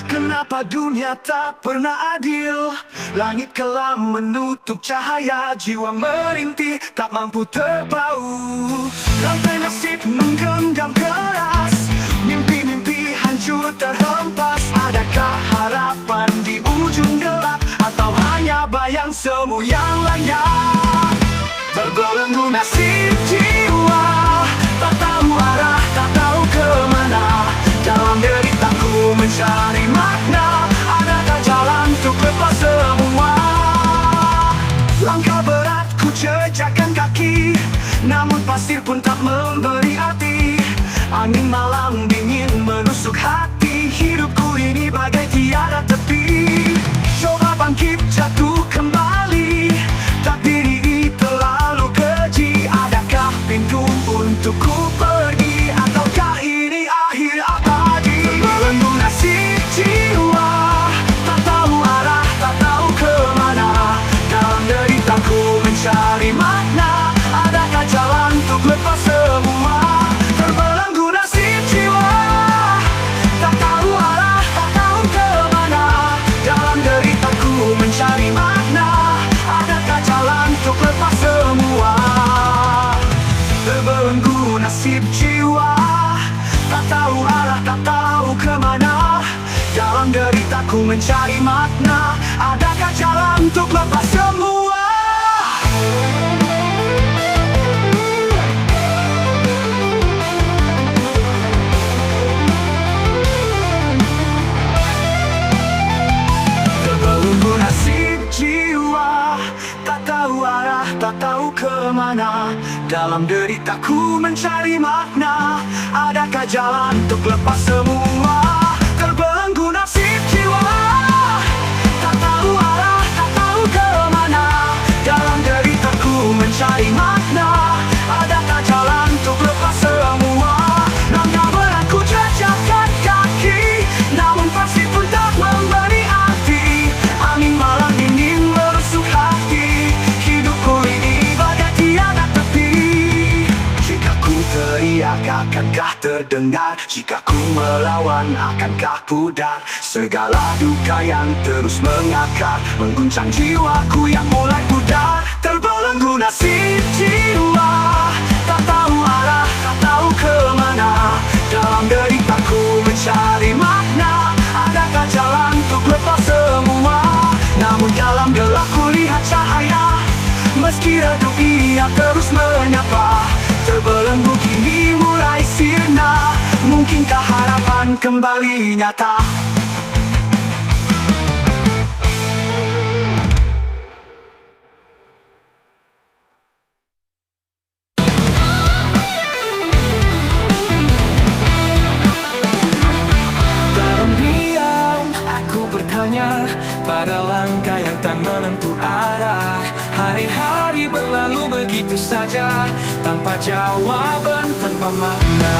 Kenapa dunia tak pernah adil? Langit kelam menutup cahaya, jiwa merintih tak mampu terpaut. Rantai nasib menggenggam keras, mimpi-mimpi hancur terhempas. Adakah harapan di ujung gelap, atau hanya bayang semu yang layak? Berbelenggu nasib jiwa, tak tahu arah, tak tahu kemana. Dalam deritaku mencari makna, adakah jalan untuk lepas semua? Langkah berat ku jejakkan kaki, namun pasir pun tak memberi arti. Angin malam dingin menusuk hati, hidupku ini bagai tiada tepi. Coba bangkit jatuh kembali, takdir ini terlalu keji. Adakah pintu untukku pergi, ataukah ini akhir abadi? Berbelenggu nasib jiwa, tak tahu arah, tak tahu kemana. Dalam deritaku mencari makna, adakah jalan untuk lepas semua? Berbelenggu nasib jiwa, tak tahu arah, tak tahu kemana. Dalam deritaku mencari makna, adakah jalan untuk lepas semua? Terbelenggu nasib jiwa, tak tahu arah, tak tahu kemana. Dalam deritaku mencari makna, adakah jalan untuk lepas semua? Terbelenggu nasib jiwa, tak tahu arah, tak tahu kemana. Dalam deritaku mencari makna, adakah jalan untuk lepas semua? Terbelenggu nasib jiwa, tak tahu arah, tak tahu kemana. Dalam deritaku mencari makna, adakah jalan untuk lepas semua? Langkah berat ku jejakkan kaki, namun pasir pun tak memberi arti. Angin malam dingin menusuk hati, hidupku ini bagai tiada tepi. Jika ku teriak, akankah terdengar? Jika ku melawan, akankah pudar? Segala duka yang terus mengakar, mengguncang jiwaku yang mulai pudar. Terbelenggu nasib jiwa, tak tahu arah, tak tahu kemana. Dalam deritaku mencari makna, adakah jalan untuk lepas semua? Namun dalam gelap ku lihat cahaya, meski redup ia terus menyapa. Terbelenggu kini mulai sirna, mungkinkah harapan kembali nyata? Terdiam, aku bertanya pada langkah yang tak menentu arah. Hari-hari berlalu begitu saja, tanpa jawaban, tanpa makna.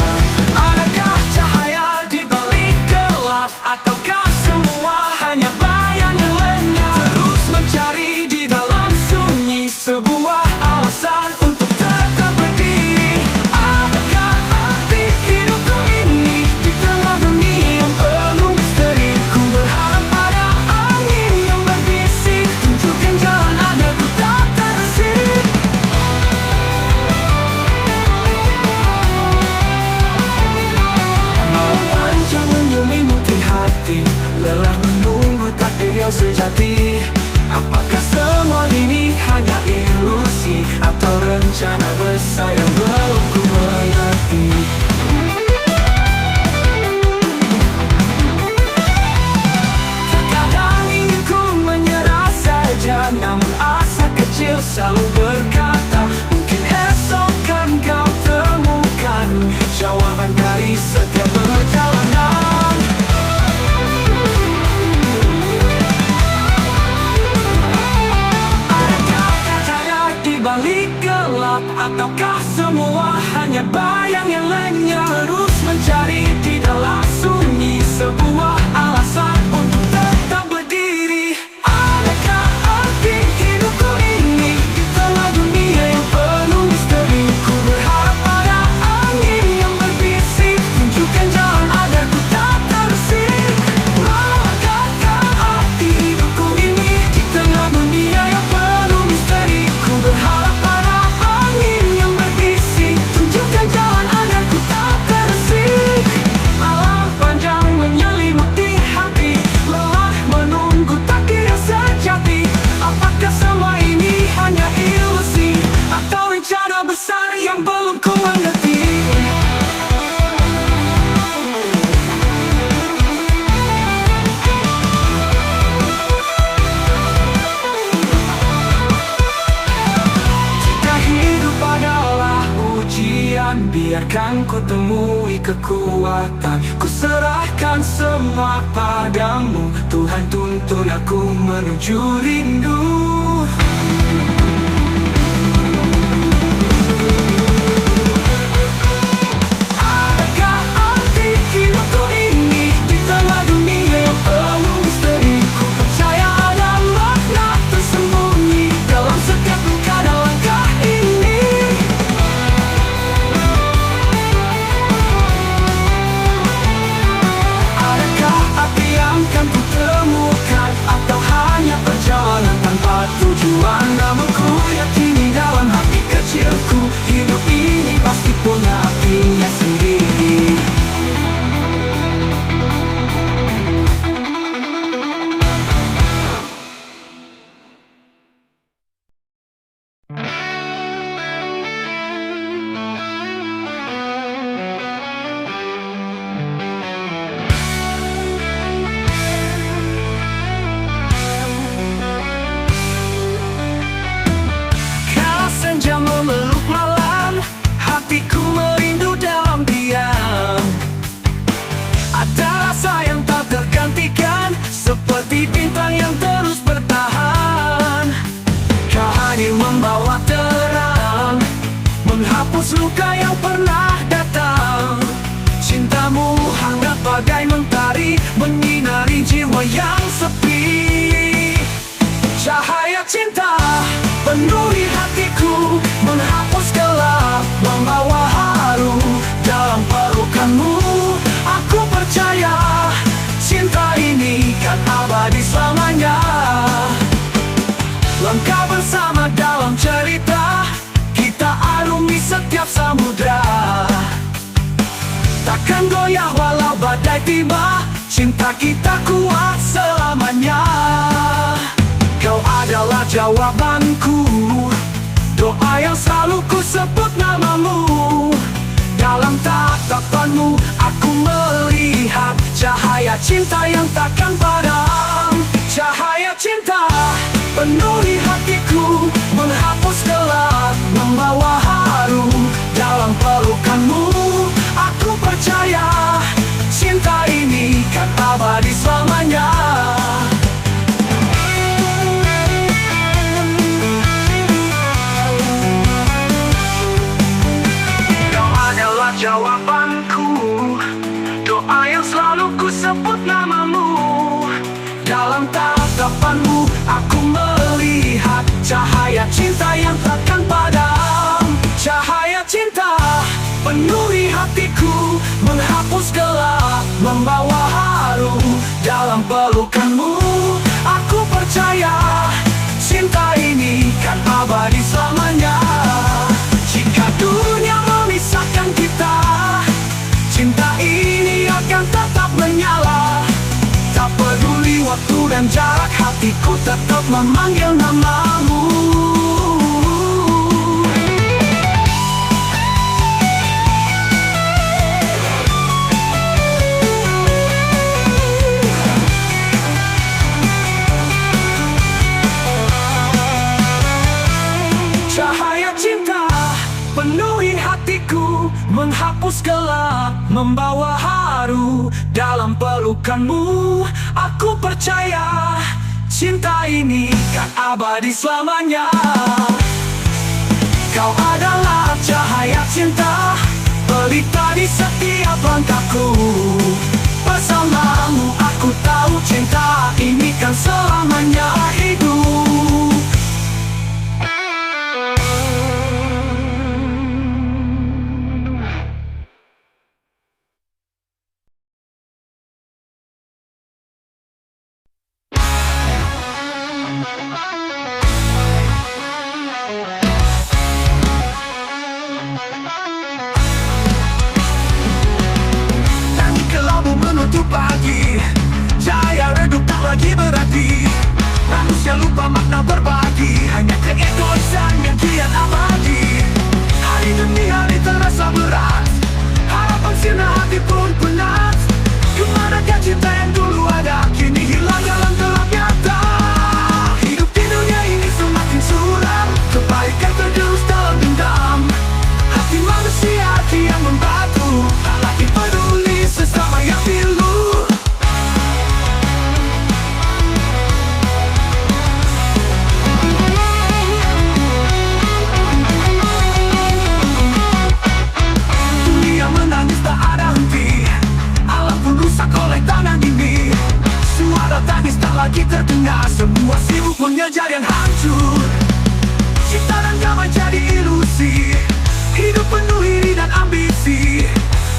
Adakah cahaya di balik gelap, ataukah semua hanya bayang yang lenyap? Terus mencari di dalam sunyi sebuah alasan untuk tetap berdiri. Adakah arti hidupku ini di tengah dunia yang penuh misteri? Ku berharap pada angin yang berbisik, tunjukkan jalan agar ku tak terseret. Malam panjang menyelimuti hati, lelah menunggu takdir yang sejati. Apakah semua ini hanya ilusi, atau rencana besar yang belum ku mengerti? Terkadang ingin ku menyerah saja, namun asa kecil selalu berkata, mungkin esok kan kau temukan jawaban dari setiap perjalanan. Adakah cahaya di balik gelap, ataukah semua hanya bayang yang lenyap? Terus mencari di dalam sunyi sebuah alasan untuk tetap berdiri. Adakah arti hidupku ini di tengah dunia yang penuh misteri? Ku berharap pada angin yang berbisik, tunjukkan jalan agar ku tak terseret. akan ku temui kekuatan. Ku serahkan semua padamu, Tuhan tuntun aku menuju rindu. Adakah arti hidupku ini di tengah dunia yang penuh misteri? Ku percaya ada makna tersembunyi dalam setiap luka dan langkah ini. Adakah arti yang kan ku temukan, atau hanya perjalanan tanpa tujuan? Namun ku yakini dalam hati kecilku, hidup ini pasti punya artinya sendiri. Kala senja memeluk malam, hatiku merindu dalam diam. Ada rasa yang tak tergantikan, seperti bintang yang terus bertahan. Kau hadir membawa terang, menghapus luka yang pernah datang. Cintamu hangat bagai mentari, menyinari jiwa yang sepi. Cahaya cinta penuhi hatiku, menghapus gelap, membawa haru dalam pelukanmu. Aku percaya cinta ini kan abadi selamanya. Langkah bersama dalam cerita, kita arungi setiap samudra. Takkan goyah walau badai tiba, cinta kita kuat selamanya. Kau adalah jawabanku, doa yang selalu ku sebut namamu. Dalam tatapanmu aku melihat cahaya cinta yang takkan padam. Cahaya cinta penuhi hatiku, menghapus gelap, membawa haru dalam pelukanmu. Aku percaya cinta ini kan abadi selamanya. Jawabanku, doa yang selalu ku sebut namamu. Dalam tatapanmu aku melihat cahaya cinta yang takkan padam. Cahaya cinta penuhi hatiku, menghapus gelap, membawa haru dalam pelukanmu. Aku percaya cinta ini kan abadi selamanya. Jika dunia memisahkan kita, cinta ini akan tetap menyala. Tak peduli waktu dan jarak, hatiku tetap memanggil namamu. Cahaya cinta penuhi hatiku, menghapus gelap, membawa haru dalam pelukanmu. Aku percaya cinta ini kan abadi selamanya. Kau adalah cahaya cinta, pelita di setiap langkahku. Bersamamu aku tahu cinta ini kan selamanya hidup. Dan kelabu menutup pagi, lagi terdengar. Semua sibuk mengejar yang hancur. Cinta dan damai jadi ilusi. Hidup penuh iri dan ambisi.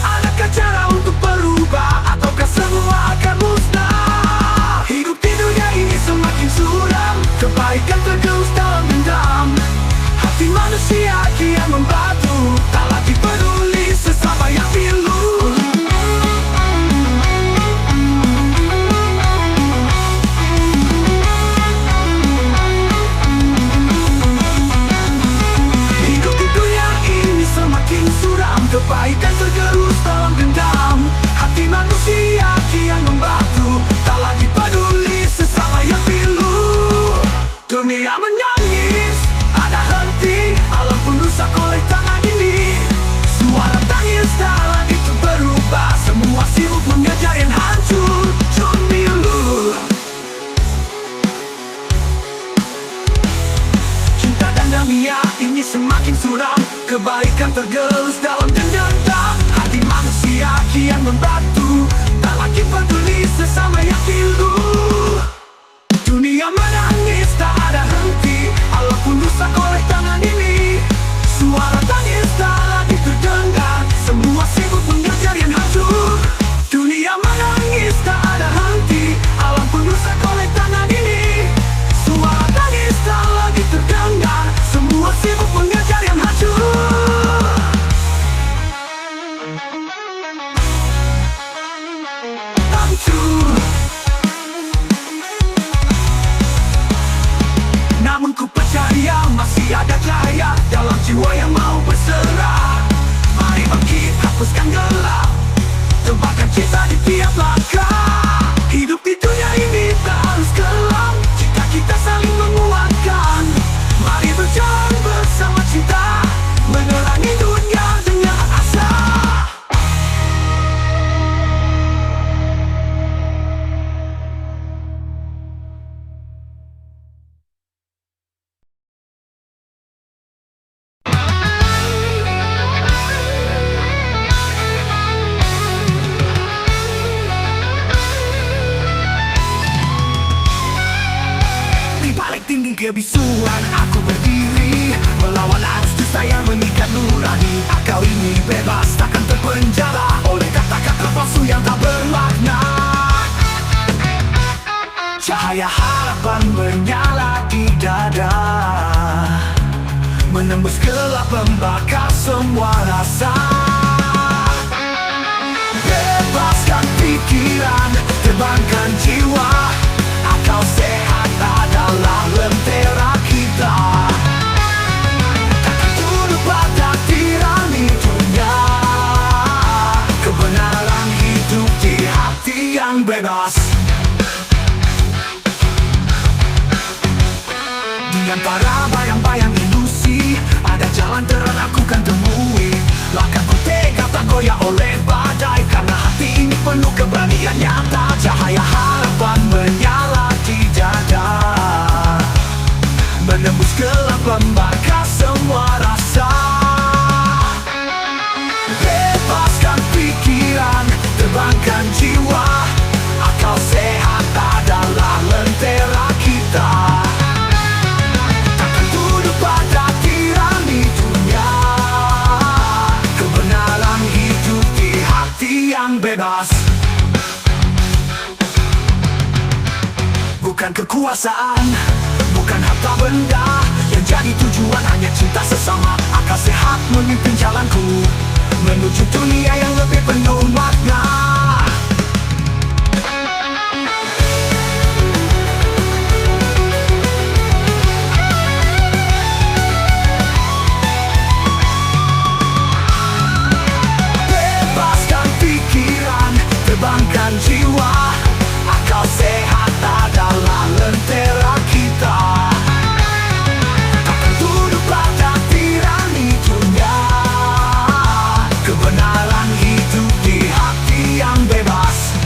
Adakah cara untuk berubah, ataukah semua akan musnah? Hidup di dunia ini semakin suram. Kebaikan tergerus dalam dendam. Hati manusia kian membatu. Tak lagi peduli sesama yang pilu. Hidup di dunia ini semakin suram. Kebaikan tergerus dalam dendam. Hati manusia kian membatu. Tak lagi peduli sesama yang pilu. Dunia menangis, ada henti. Alam pun rusak oleh tangan ini. Suara tangis tak lagi berubah. Semua sibuk mengejar yang hancur. Cemilu. Cinta dan dunia ini semakin suram. Kebaikan tergerus dalam dendam. Hati manusia kian membatu. Tak lagi peduli sesama yang pilu. Dunia menangis, tak ada henti. Alam pun rusak oleh tangan ini. Suara tangis tak lagi terdengar. Semua sibuk mengejar yang hancur. Dunia menangis, tak ada henti. Alam pun rusak oleh tangan ini. Suara tangis tak lagi terdengar. Semua sibuk mengejar yang hancur. Hancur. Namun ku percaya masih ada cahaya dalam jiwa yang mau berserah. Mari bangkit, hapuskan gelap. Tebarkan cinta di tiap langkah. Hidup di dunia ini tak harus kelam jika kita saling menguatkan. Mari berjalan bersama cinta, menerangi dunia dengan asa. Tinggi kebisuan aku berdiri, melawan arus dusta yang mengikat nurani. Akal ini bebas, takkan terpenjara oleh kata-kata palsu yang tak bermakna. Cahaya harapan menyala di dada, menembus gelap membakar semua rasa. Bebaskan pikiran, terbangkan jiwa. Akal sehat adalah lentera kita. Takkan tunduk pada tirani dunia. Kebenaran hidup di hati yang bebas. Di antara bayang-bayang ilusi, ada jalan terang aku kan temui. Langkahku tegak tak goyah oleh badai, karena hati ini penuh keberanian nyata. Cahaya harapan menyala di dada, menembus gelap membakar semua rasa. Bebaskan pikiran, terbangkan jiwa. Akal sehat adalah lentera kita. Takkan tunduk pada tirani dunia. Kebenaran hidup di hati yang bebas. Bukan kekuasaan, bukan harta benda yang jadi tujuan, hanya cinta sesama. Akal sehat memimpin jalanku menuju dunia yang lebih penuh makna. Bebaskan pikiran, terbangkan jiwa. Akal sehat adalah lentera kita. Takkan tunduk pada tirani dunia. Kebenaran hidup di hati yang bebas.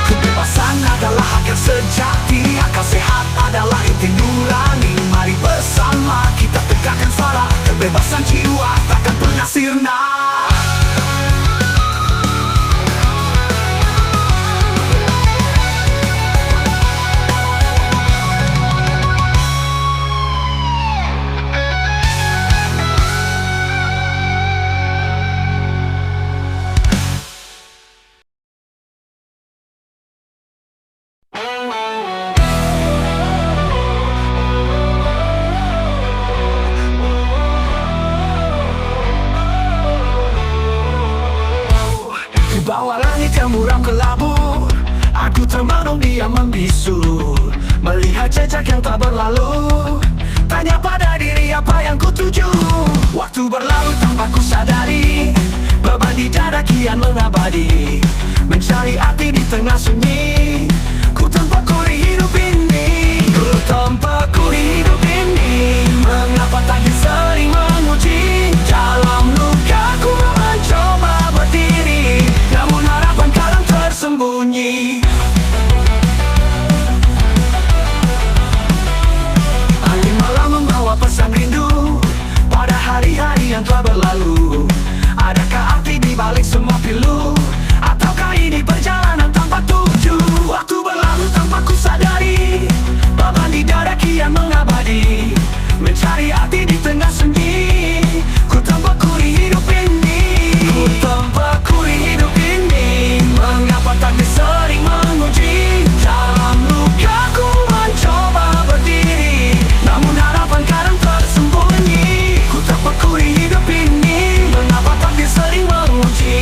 Kebebasan adalah hak yang sejati. Akal sehat adalah inti nurani. Mari bersama kita tegakkan suara. Kebebasan jiwa takkan pernah sirna. membisu, melihat jejak yang tak berlalu. Tanya pada diri apa yang ku tuju. Waktu berlalu tanpa ku sadari, beban di dada kian mengabadi. Mencari arti di tengah sunyi, ku tempakuri hidup ini. Ku tempakuri hidup ini. Mengapa takdir sering menguji? Dalam luka ku mencoba berdiri, namun harapan kadang tersembunyi. Angin malam membawa pesan rindu pada hari-hari yang telah berlalu. Adakah arti di balik semua pilu? Ataukah ini perjalanan tanpa tuju? Waktu berlalu tanpa ku sadari, beban di dada kian mengabadi. Mencari arti di tengah sunyi, ku tempakuri hidup ini. Ku tempakuri hidup ini. Mengapa takdir sering menguji? Dalam luka ku mencoba berdiri, namun harapan kadang tersembunyi. Ku tempakuri hidup ini. Mengapa takdir sering menguji?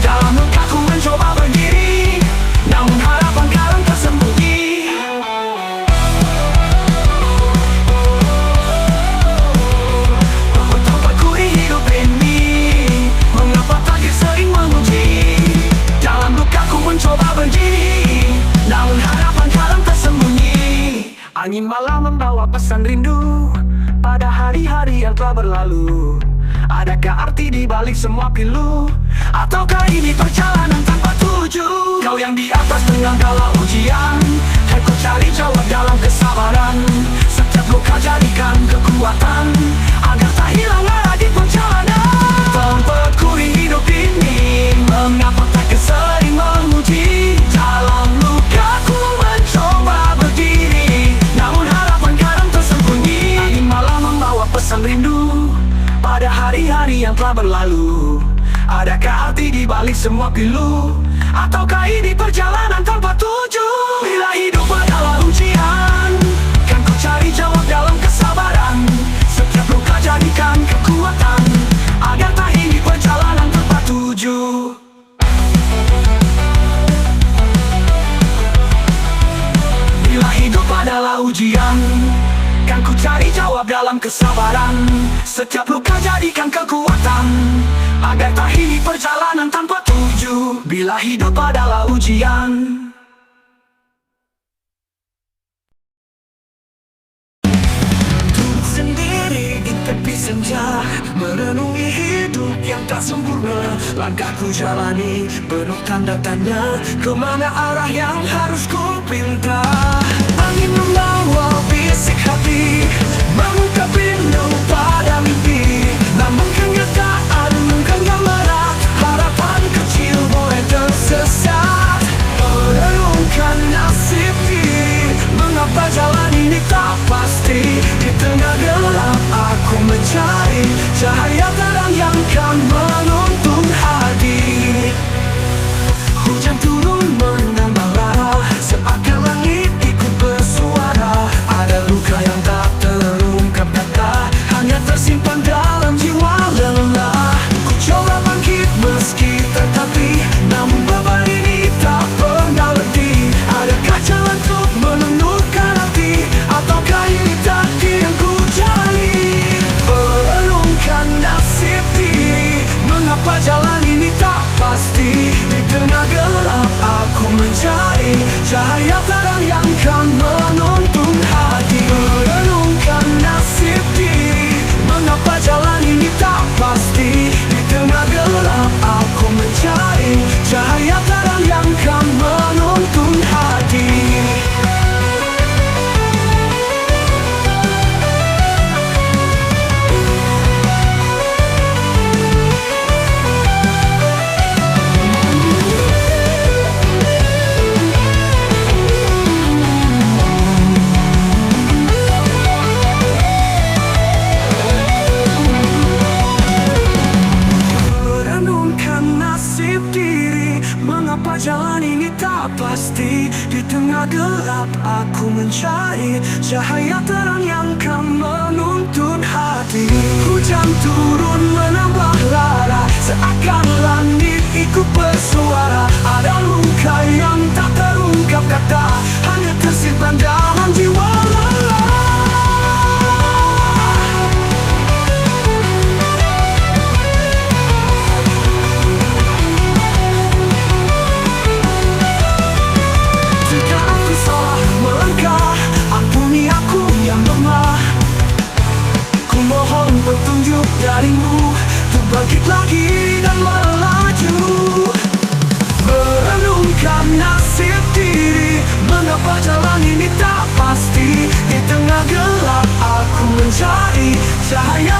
Dalam luka ku mencoba berdiri, namun harapan kadang tersembunyi. Ku tempakuri hidup ini. Mengapa takdir sering menguji? Dalam luka ku mencoba berdiri, namun harapan kadang tersembunyi. Angin malam membawa pesan rindu pada hari-hari yang telah berlalu. Adakah arti di balik semua pilu? Ataukah ini perjalanan tanpa tuju? Kau yang di atas tengah kala ujian, dan ku cari jawab dalam kesabaran. Setiap luka jadikan kekuatan, agar tak hilang arah di perjalanan. Tempakuri hidup ini. Mengapa takdir sering menguji? Dalam luka ku mencoba berdiri, namun harapan kadang tersembunyi. Angin malam membawa pesan rindu pada hari-hari yang telah berlalu. Adakah arti di balik semua pilu? Ataukah ini perjalanan tanpa tuju? Bila hidup adalah ujian, kan ku cari jawab dalam kesabaran. Setiap luka jadikan kekuatan, agar tak ini perjalanan tanpa tuju. Bila hidup adalah ujian, kan ku cari jawab dalam kesabaran. Setiap luka jadikan kekuatan, agar tak ini perjalanan tanpa tuju. Bila hidup adalah ujian. Duduk sendiri di tepi senja, merenungi hidup yang tak sempurna. Langkahku jalani penuh tanda-tanda, kemana arah yang harus ku pinta. Angin membawa bisik hati, mengungkap rindu pada mimpi. Namun kenyataan mungkin gak berat, harapan kecil boleh tersesat. Merenungkan nasib diri, mengapa jalan ini tak pasti. Di tengah gelap aku mencari cahaya terang yang kan menuntun hati. Hujan turun menambah rara, seakan langit ikut bersuara. Ada luka yang tak terungkap kata, hanya tersimpan dalam jiwa lelah. Ku coba bangkit meski tertatih, namun beban ini tak pernah letih. Adakah jalan untuk menundukkan hati? Ataukah ini takdir yang ku jalani? Merenungkan nasib diri, mengapa jalan ini tak pasti. Di tengah gelap aku mencari cahaya terang yang kan menuntun hati. Merenungkan nasib diri, mengapa jalan ini tak pasti. Di tengah gelap aku mencari cahaya terang yang kan menuntun hati. Jalan ini tak pasti. Di tengah gelap aku mencari cahaya terang yang kan menuntun hati. Hujan turun menambah lara, seakan langit ikut bersuara. Ada luka yang tak terungkap kata, tengah gelap aku mencari cahaya